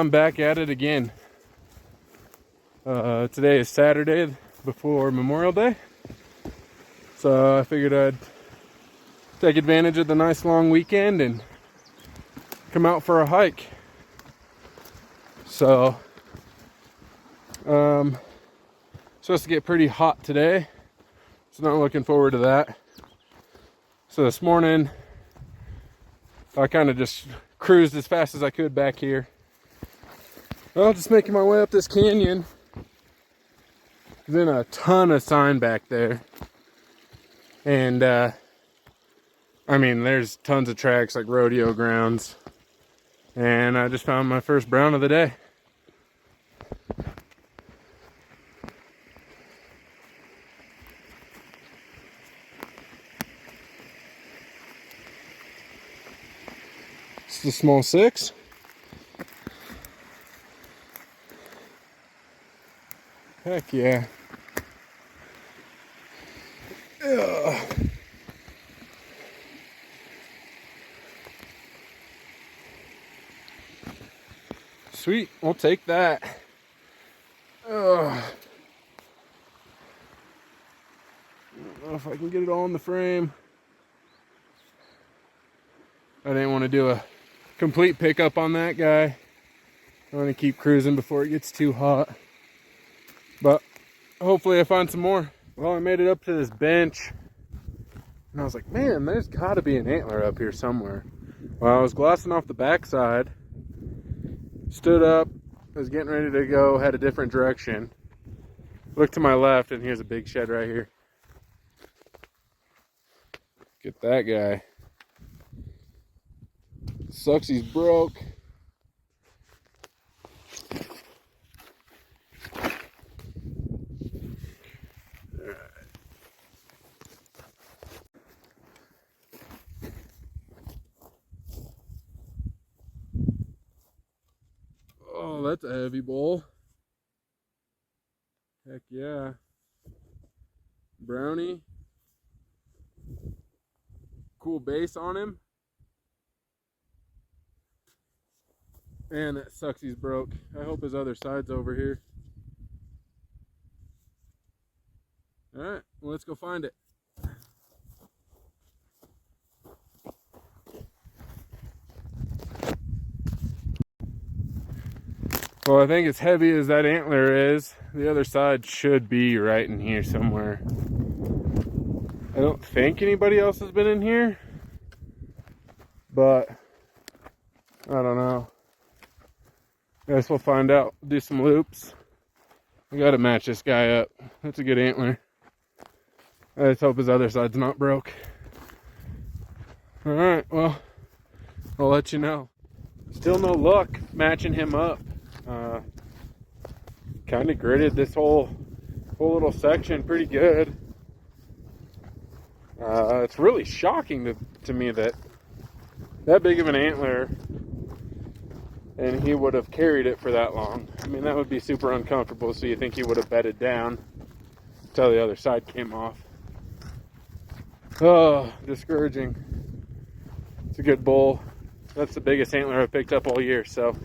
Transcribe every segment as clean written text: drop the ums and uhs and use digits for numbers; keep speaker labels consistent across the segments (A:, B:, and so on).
A: I'm back at it again. Today is Saturday before Memorial Day, so I figured I'd take advantage of the nice long weekend and come out for a hike. So supposed to get pretty hot today, so not looking forward to that. So this morning I kind of just cruised as fast as I could back here. Well, just making my way up this canyon. There's been a ton of sign back there, and I mean, there's tons of tracks like rodeo grounds, and I just found my first brown of the day. It's the small 6. Heck yeah. Ugh. Sweet, we'll take that. Ugh. I don't know if I can get it all in the frame. I didn't want to do a complete pickup on that guy. I want to keep cruising before it gets too hot. But hopefully I find some more. Well, I made it up to this bench, and I was like, man, there's got to be an antler up here somewhere. Well, I was glassing off the backside, stood up, was getting ready to go, head a different direction. Looked to my left, and here's a big shed right here. Get that guy. Sucks he's broke. Oh, that's a heavy bull. Heck yeah. Brownie. Cool base on him. And that sucks he's broke. I hope his other side's over here. Alright, well, let's go find it. Well, I think as heavy as that antler is, the other side should be right in here somewhere. I don't think anybody else has been in here, but I don't know. I guess we'll find out. Do some loops. We gotta match this guy up. That's a good antler. I just hope his other side's not broke. Alright, well, I'll let you know. Still no luck matching him up. Kind of gridded this whole little section pretty good. It's really shocking to me that big of an antler, and he would have carried it for that long. I mean, that would be super uncomfortable, so you think he would have bedded down until the other side came off. Oh, discouraging. It's a good bull. That's the biggest antler I've picked up all year, so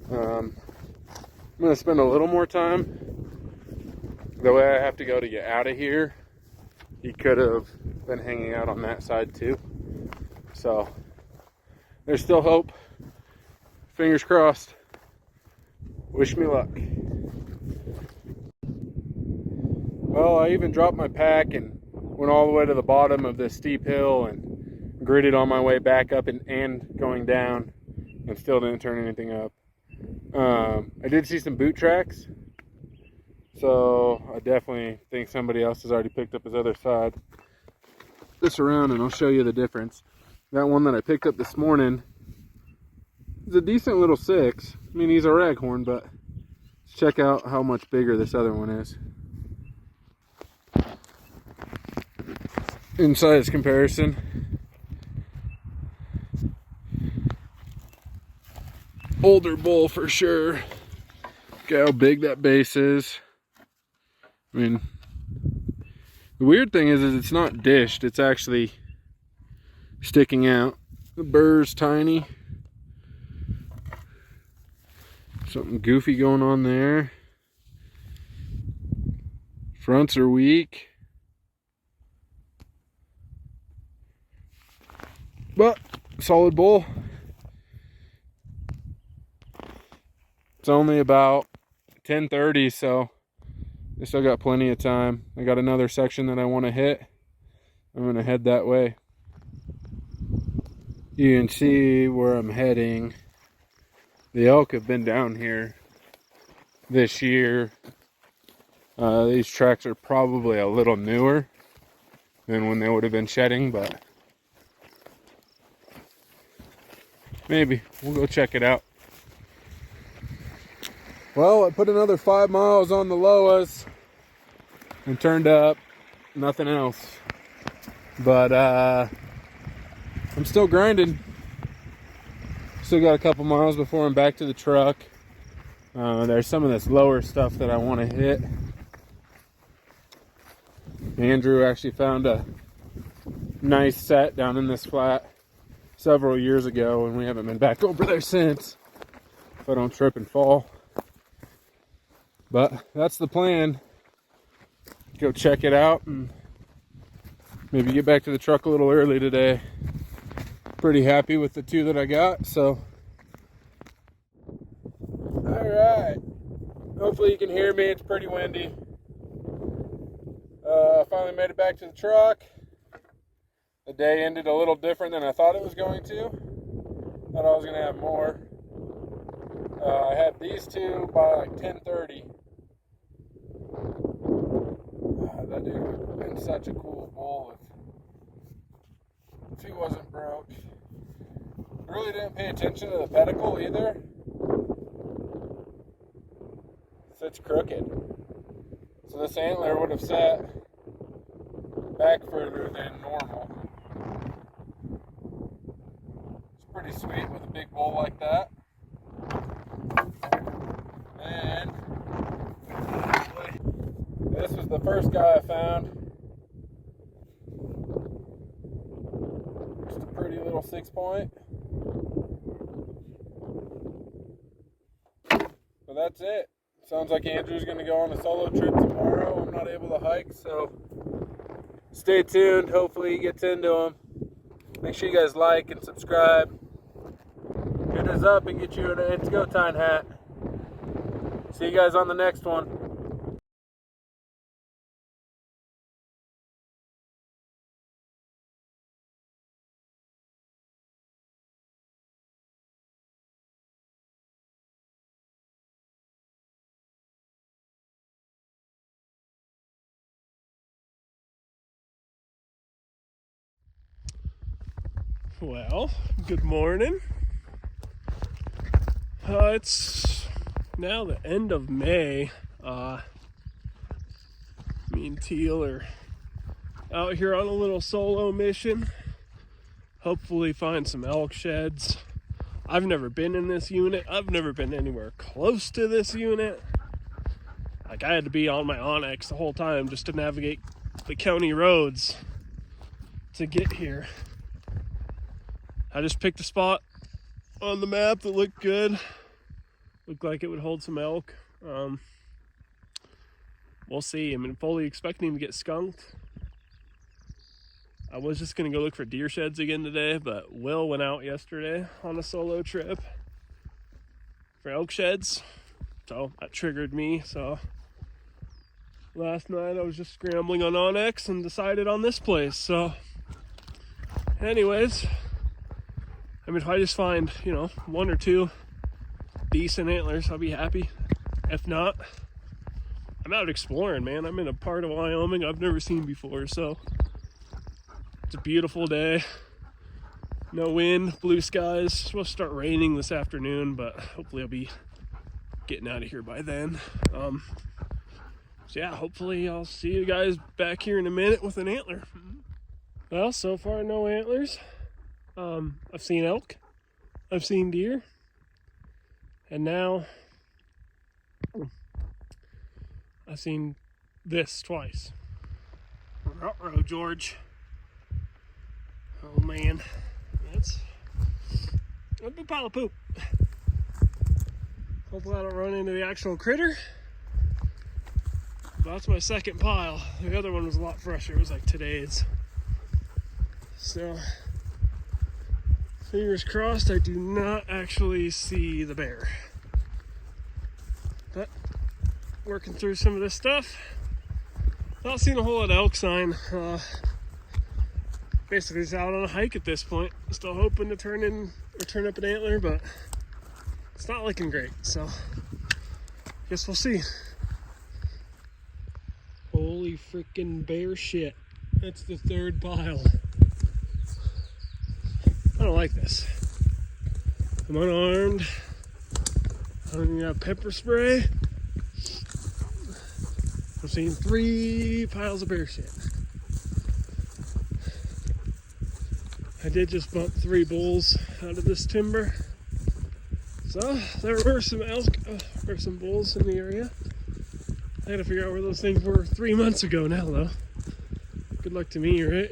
A: I'm going to spend a little more time. The way I have to go to get out of here, he could have been hanging out on that side too. So there's still hope. Fingers crossed. Wish me luck. Well, I even dropped my pack and went all the way to the bottom of this steep hill and gridded on my way back up and going down, and still didn't turn anything up. I did see some boot tracks, so I definitely think somebody else has already picked up his other side. This around and I'll show you the difference. That one that I picked up this morning is a decent little 6. I mean, he's a raghorn, but let's check out how much bigger this other one is. In size comparison. Older bull for sure. Look how big that base is. I mean, the weird thing is it's not dished, it's actually sticking out. The burr's tiny. Something goofy going on there. Fronts are weak. But solid bull. It's only about 10:30, so I still got plenty of time. I got another section that I want to hit. I'm gonna head that way. You can see where I'm heading. The elk have been down here this year. These tracks are probably a little newer than when they would have been shedding, but maybe we'll go check it out. Well, I put another 5 miles on the Loas and turned up, nothing else. But I'm still grinding. Still got a couple miles before I'm back to the truck. There's some of this lower stuff that I want to hit. Andrew actually found a nice set down in this flat several years ago, and we haven't been back over there since, if I don't trip and fall. But that's the plan. Go check it out and maybe get back to the truck a little early today. Pretty happy with the 2 that I got, so. Alright. Hopefully you can hear me. It's pretty windy. Finally made it back to the truck. The day ended a little different than I thought it was going to. Thought I was going to have more. I had these 2 by like 10:30. That dude would have been such a cool bull if he wasn't broke. I really didn't pay attention to the pedicle either. It's crooked. So this antler would have sat back further than normal. It's pretty sweet with a big bull like that. And this was the first guy I found. Just a pretty little 6-point. So that's it. Sounds like Andrew's going to go on a solo trip tomorrow. I'm not able to hike, so stay tuned. Hopefully he gets into them. Make sure you guys like and subscribe. Hit us up and get you an It's Go Time hat. See you guys on the next one.
B: Well, good morning. It's now the end of May. Me and Teal are out here on a little solo mission. Hopefully find some elk sheds. I've never been in this unit. I've never been anywhere close to this unit. Like, I had to be on my Onyx the whole time just to navigate the county roads to get here. I just picked a spot on the map that looked good. Looked like it would hold some elk. We'll see. I'm fully expecting to get skunked. I was just going to go look for deer sheds again today, but Will went out yesterday on a solo trip for elk sheds. So that triggered me. So last night I was just scrambling on Onyx and decided on this place. So anyways, I mean, if I just find, 1 or 2 decent antlers, I'll be happy. If not, I'm out exploring, man. I'm in a part of Wyoming I've never seen before, so it's a beautiful day. No wind, blue skies. It's supposed to start raining this afternoon, but hopefully I'll be getting out of here by then. So yeah, hopefully I'll see you guys back here in a minute with an antler. Well, so far no antlers. I've seen elk, I've seen deer, and now I've seen this twice. Ruh-roh, George. Oh man, that's a big pile of poop. Hopefully I don't run into the actual critter. But that's my second pile. The other one was a lot fresher. It was like today's. So, fingers crossed I do not actually see the bear. But, working through some of this stuff. Not seeing a whole lot of elk sign. Basically just out on a hike at this point. Still hoping to turn up an antler, but it's not looking great. So, guess we'll see. Holy freaking bear shit. That's the third pile. I don't like this. I'm unarmed. I don't even have pepper spray. I'm seeing 3 piles of bear shit. I did just bump 3 bulls out of this timber. So there were some elk or some bulls in the area. I gotta figure out where those things were 3 months ago now though. Good luck to me, right?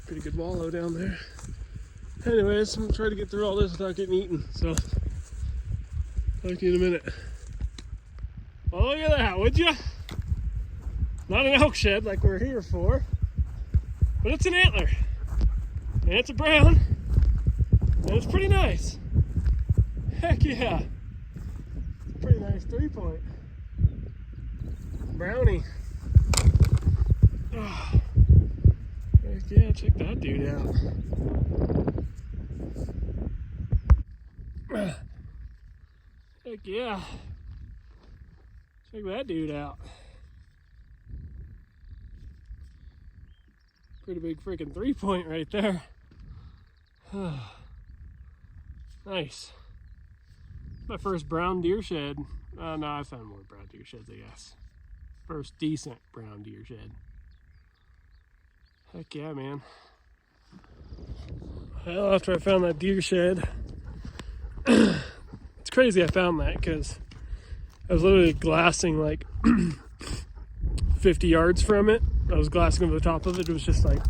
B: Pretty good wallow down there. Anyways, I'm gonna try to get through all this without getting eaten. So, talk to you in a minute. Oh, look at that, would ya? Not an elk shed like we're here for, but it's an antler. And it's a brown. And it's pretty nice. Heck yeah. Pretty nice 3-point. Brownie. Oh. Heck yeah, check that dude out. Heck yeah. Check that dude out. Pretty big freaking 3-point right there. Nice. My first brown deer shed. No, I found more brown deer sheds, I guess. First decent brown deer shed. Heck yeah, man. Well, after I found that deer shed, it's crazy I found that because I was literally glassing like 50 yards from it. I was glassing over the top of it. It was just like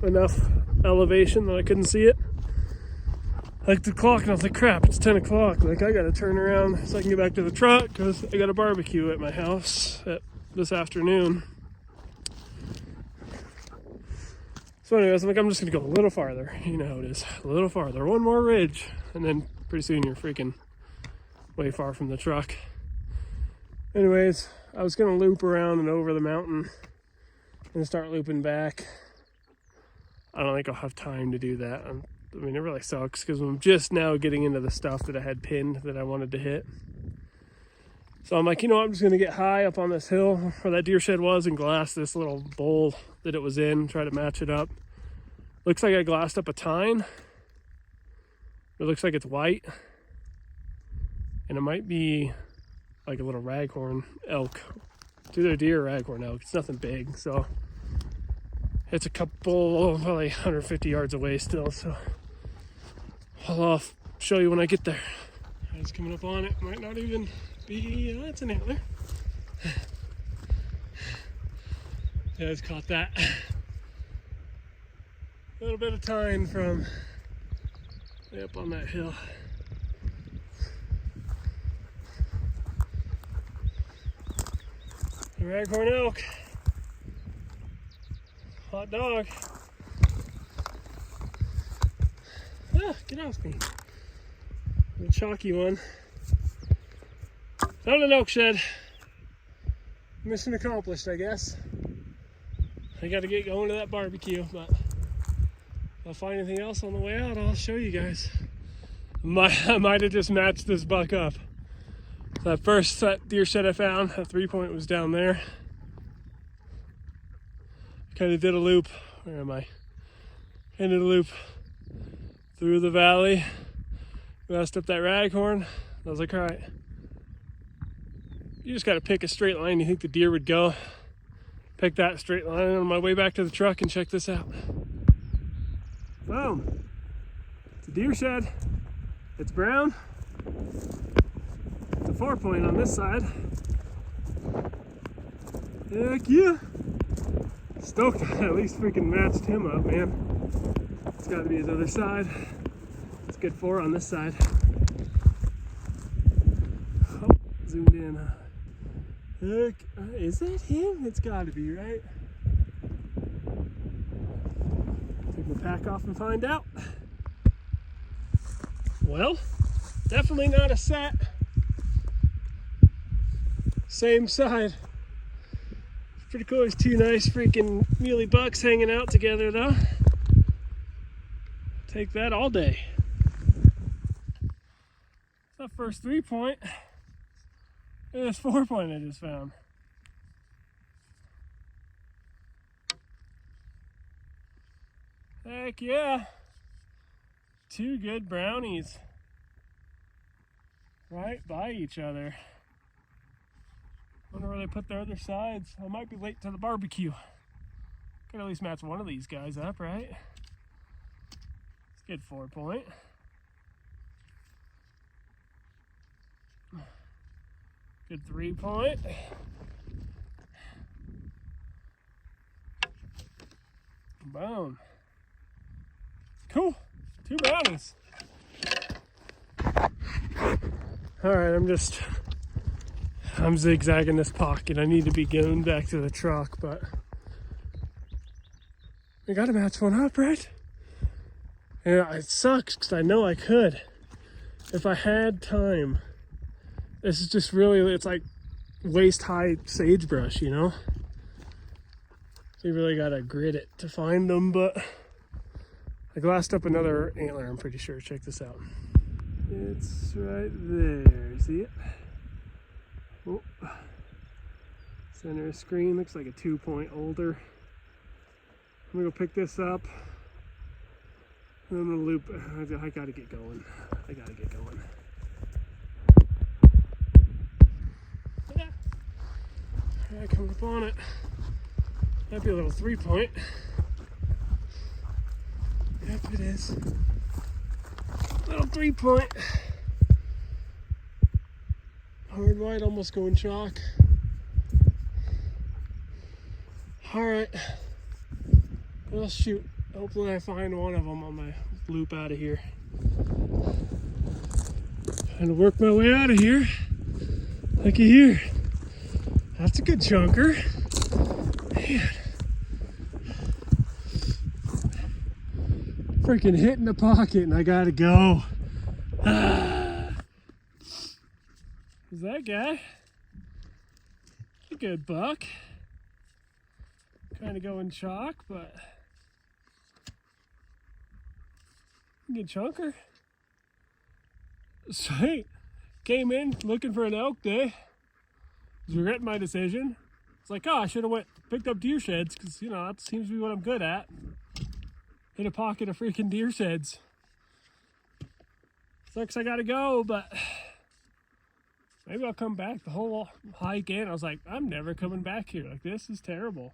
B: enough elevation that I couldn't see it. I looked at the clock and I was like, crap, it's 10 o'clock. Like, I gotta turn around so I can get back to the truck because I got a barbecue at my house this afternoon. So anyways, I'm like, I'm just gonna go a little farther. You know how it is. A little farther. One more ridge. And then pretty soon you're freaking way far from the truck. Anyways, I was gonna loop around and over the mountain and start looping back. I don't think I'll have time to do that. I mean, it really sucks because I'm just now getting into the stuff that I had pinned that I wanted to hit. So I'm like, you know what? I'm just going to get high up on this hill where that deer shed was and glass this little bowl that it was in, try to match it up. Looks like I glassed up a tine. It looks like it's white. And it might be like a little raghorn elk. It's either a deer or raghorn elk. It's nothing big, so it's a couple, probably 150 yards away still, so I'll show you when I get there. It's coming up on it. Might not even be, it's an antler. Yeah, it's caught that. A little bit of tine from way up on that hill. The raghorn elk. Hot dog. Ah, get off me. The chalky one. Found an elk shed. Mission accomplished, I guess. I gotta get going to that barbecue, but if I find anything else on the way out, I'll show you guys. I might have just matched this buck up. That deer shed I found, that 3-point was down there. Kind of did a loop. Where am I? Kind of did a loop through the valley. Messed up that raghorn. I was like, all right. You just got to pick a straight line you think the deer would go. Pick that straight line on my way back to the truck and check this out. Boom. It's a deer shed. It's brown. It's a 4-point on this side. Heck yeah. Stoked that I at least freaking matched him up, man. It's got to be his other side. It's good 4 on this side. zoomed in. Look, is that him? It's gotta be, right? Take my pack off and find out. Well, definitely not a set. Same side. Pretty cool. There's two nice freaking muley bucks hanging out together though. Take that all day. That first 3-point. Look at this 4-point I just found. Heck yeah. Two good brownies. Right by each other. Wonder where they put their other sides. I might be late to the barbecue. Could at least match one of these guys up, right? It's a good 4-point. Good 3-point. Boom. Cool. 2 brownies. Alright, I'm zigzagging this pocket. I need to be going back to the truck, but I gotta match one up, right? Yeah, it sucks because I know I could if I had time. This is just really, it's like waist high sagebrush, you know? So you really gotta grit it to find them, but I glassed up another antler, I'm pretty sure. Check this out. It's right there, see it? Oh. Center screen, looks like a 2-point older. I'm gonna go pick this up. And I'm gonna loop, I gotta get going. Yeah, coming up on it. That'd be a little 3-point. Yep, it is. Little 3-point. Hard white, almost going chalk. Alright. Well, shoot. Hopefully I find one of them on my loop out of here. Trying to work my way out of here. Looky here. That's a good chunker. Man. Freaking hitting the pocket and I gotta go. Is that guy? A good buck. Kind of going chalk, but good chunker. Sweet. Came in looking for an elk day. Was regretting my decision. It's like, oh, I should have picked up deer sheds because, you know, that seems to be what I'm good at. Hit a pocket of freaking deer sheds. Sucks I gotta go, but maybe I'll come back the whole hike in. I was like, I'm never coming back here. Like, this is terrible.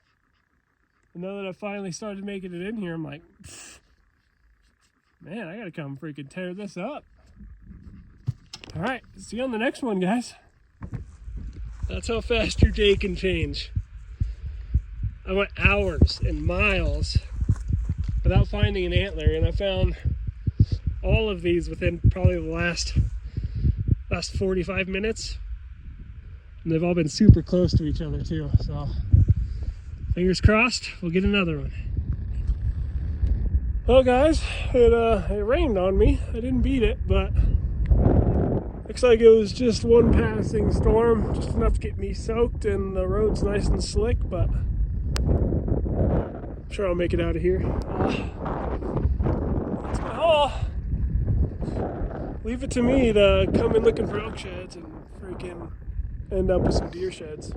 B: And now that I finally started making it in here, I'm like, man, I gotta come freaking tear this up. All right, see you on the next one, guys. That's how fast your day can change. I went hours and miles without finding an antler, and I found all of these within probably the last 45 minutes. And they've all been super close to each other too, so fingers crossed we'll get another one. Well guys, it rained on me. I didn't beat it, but looks like it was just one passing storm, just enough to get me soaked, and the road's nice and slick, but I'm sure I'll make it out of here. That's my haul. Leave it to me to come in looking for elk sheds and freaking end up with some deer sheds.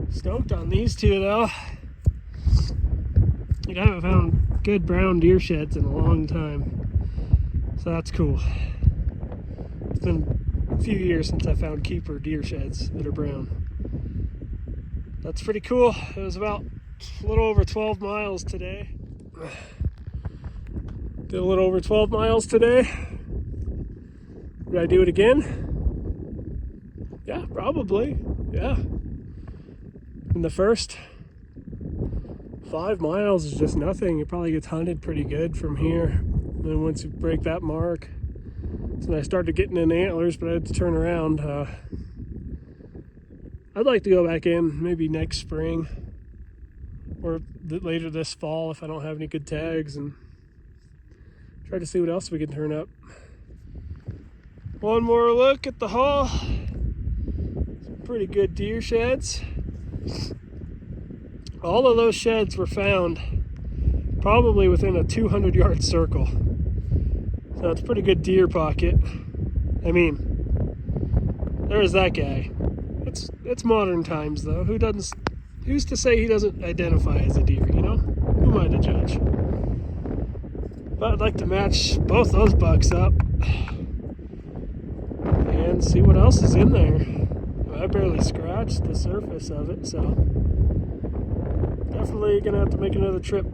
B: Stoked on these two though. Like, I haven't found good brown deer sheds in a long time, so that's cool. It's been a few years since I found keeper deer sheds that are brown. That's pretty cool. It was about a little over 12 miles today. Did a little over 12 miles today. Would I do it again? Yeah, probably. Yeah. And the first 5 miles is just nothing. It probably gets hunted pretty good from here. And then once you break that mark, So I started getting in antlers, but I had to turn around. I'd like to go back in maybe next spring or later this fall if I don't have any good tags, and try to see what else we can turn up. One more look at the haul. Some pretty good deer sheds. All of those sheds were found probably within a 200-yard circle. So it's a pretty good deer pocket. I mean, there's that guy. It's modern times though. Who's to say he doesn't identify as a deer, you know? Who am I to judge? But I'd like to match both those bucks up and see what else is in there. I barely scratched the surface of it, so definitely gonna have to make another trip.